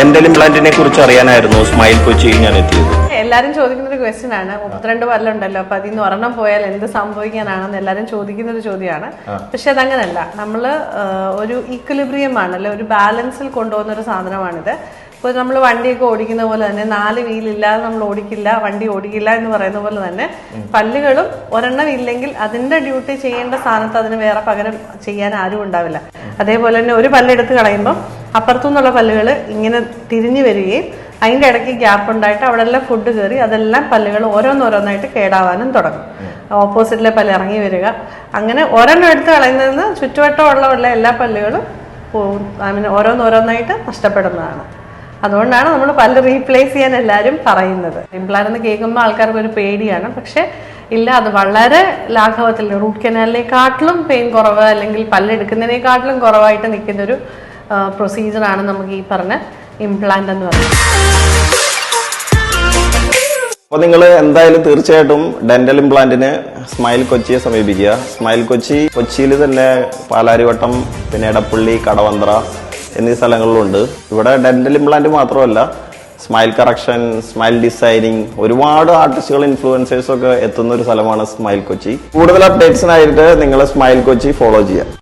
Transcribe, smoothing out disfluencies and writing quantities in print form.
Dental ഇംപ്ലാന്റിനെ കുറിച്ച് അറിയാനായിരുന്നു smile Kochi ഞാൻ എത്തിയത്. എല്ലാരും ചോദിക്കുന്ന ഒരു ക്വസ്റ്റ്യൻ ആണ്. 32 പല്ലുണ്ടല്ലോ, അപ്പൊ അതിൽ നിന്ന് ഒരെണ്ണം പോയാൽ എന്ത് സംഭവിക്കാനാണെന്ന് എല്ലാരും ചോദിക്കുന്ന ഒരു ചോദ്യമാണ്. പക്ഷെ അതങ്ങനല്ല. നമ്മള് ഒരു ഈക്വിലിബ്രിയം ആണല്ലോ, ഒരു ബാലൻസിൽ കൊണ്ടുപോകുന്ന ഒരു സാധനമാണിത്. ഇപ്പോൾ നമ്മൾ വണ്ടിയൊക്കെ ഓടിക്കുന്ന പോലെ തന്നെ 4 വീലില്ലാതെ നമ്മൾ വണ്ടി ഓടിക്കില്ല എന്ന് പറയുന്ന പോലെ തന്നെ പല്ലുകളും ഒരെണ്ണം ഇല്ലെങ്കിൽ അതിന്റെ ഡ്യൂട്ടി ചെയ്യേണ്ട സ്ഥാനത്ത് അതിന് വേറെ പകരം ചെയ്യാൻ ആരും ഉണ്ടാവില്ല. അതേപോലെ തന്നെ ഒരു പല്ലെടുത്ത് കളയുമ്പോൾ അപ്പുറത്തുനിന്നുള്ള പല്ലുകൾ ഇങ്ങനെ തിരിഞ്ഞു വരികയും അതിൻ്റെ ഇടയ്ക്ക് ഗ്യാപ്പ് ഉണ്ടായിട്ട് അവിടെ എല്ലാം ഫുഡ് കയറി അതെല്ലാം പല്ലുകൾ ഓരോന്നോരോന്നായിട്ട് കേടാവാനും തുടങ്ങും. ഓപ്പോസിറ്റിലെ പല്ല് ഇറങ്ങി വരിക, അങ്ങനെ ഒരെണ്ണം എടുത്ത് കളയുന്നതിന് ചുറ്റുവട്ടമുള്ള എല്ലാ പല്ലുകളും ഓരോന്നോരോന്നായിട്ട് നഷ്ടപ്പെടുന്നതാണ്. അതുകൊണ്ടാണ് നമ്മൾ പല്ല് റീപ്ലേസ് ചെയ്യാൻ എല്ലാവരും പറയുന്നത്. ഇംപ്ലാന്റ് എന്ന് കേൾക്കുമ്പോൾ ആൾക്കാർക്ക് ഒരു പേടിയാണ്. പക്ഷെ ഇല്ല, അത് വളരെ ലാഘവത്തിൽ റൂട്ട് കനാലിനെക്കാട്ടിലും പെയിൻ കുറവ് അല്ലെങ്കിൽ പല്ലെടുക്കുന്നതിനേക്കാട്ടിലും കുറവായിട്ട് നിൽക്കുന്നൊരു പ്രൊസീജിയറാണ് നമുക്ക് ഈ പറഞ്ഞ ഇംപ്ലാന്റ് എന്ന് പറയുന്നത്. അപ്പോൾ നിങ്ങൾ എന്തായാലും തീർച്ചയായിട്ടും ഡെന്റൽ ഇംപ്ലാന്റിന് സ്മൈൽ കൊച്ചിയെ സമീപിക്കുക. സ്മൈൽ കൊച്ചിയിൽ തന്നെ പാലാരിവട്ടം, പിന്നെ എടപ്പള്ളി, കടവന്ത്ര എന്നീ സ്ഥലങ്ങളിലുണ്ട്. ഇവിടെ ഡെന്റൽ ഇംപ്ലാന്റ് മാത്രമല്ല, സ്മൈൽ കറക്ഷൻ, സ്മൈൽ ഡിസൈനിങ്, ഒരുപാട് ആർട്ടിസ്റ്റുകൾ, ഇൻഫ്ലുവൻസേഴ്സ് ഒക്കെ എത്തുന്ന ഒരു സ്ഥലമാണ് സ്മൈൽ കൊച്ചി. കൂടുതൽ അപ്ഡേറ്റ്സിനായിട്ട് നിങ്ങൾ സ്മൈൽ കൊച്ചി ഫോളോ ചെയ്യുക.